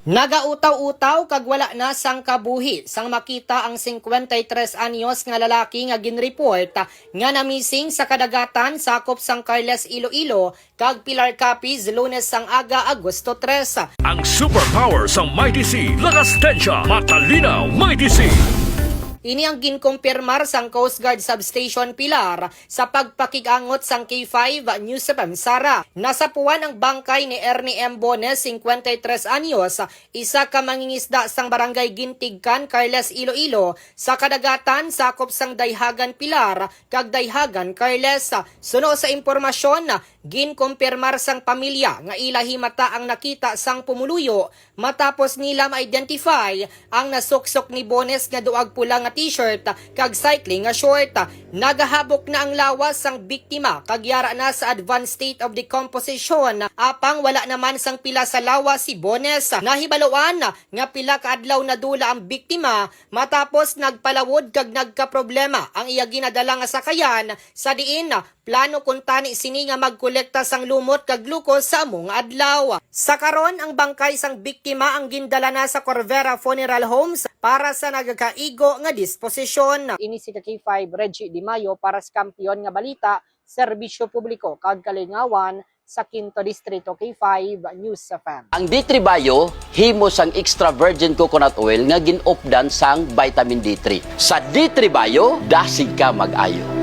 Nagautaw-utaw kag wala na sang kabuhi sang makita ang 53 anyos nga lalaki nga ginreport nga na-missing sa kadagatan sakop sang Carles Iloilo kag Pilar Capiz Lunes sang aga Agosto 3. Ang superpower sa Mighty C, lakas tensya, matalinaw, Mighty C. Ini ang ginkumpirmar sang Coast Guard Substation Pilar sa pagpakigangot sang K5 News FM Sara. Nasapuan ang bangkay ni Ernie M. Bones, 53 anyos, isa ka mangingisda sang barangay Gintigkan, Carles Iloilo, sa kadagatan sakop sang Dayhagan Pilar kag Dayhagan Carles. Suno sa impormasyon, ginkumpirmar sang pamilya nga ilahimata ang nakita sang pumuluyo matapos nila ma-identify ang nasuksok ni Bones nga duag pula nga t-shirt kag cycling nga short. Nagahabok na ang lawas sang biktima kag yara na sa advanced state of decomposition. Apang wala naman sang pila sa lawas si Bones. Nahibaluan nga pila ka adlaw na dula ang biktima matapos nagpalawod kag nagkaproblema ang iya ginadala nga sakayan sa diin plano kuntani sini nga magkolekta sang lumot kag glukos sa among adlaw. Sa karon ang bangkay sang biktima ang gindala na sa Corvera Funeral Homes para sa nagakaigo nga disposisyon. Ini si K5 Reggie Di Mayo para sa Kampiyon nga Balita, Serbisyo Publiko kag Kalingawan sa 5th Distrito K5 News FM. Ang D3 Bio, himo sang extra virgin coconut oil nga gin-updan sang vitamin D3. Sa D3 Bio, dasig ka mag-ayo.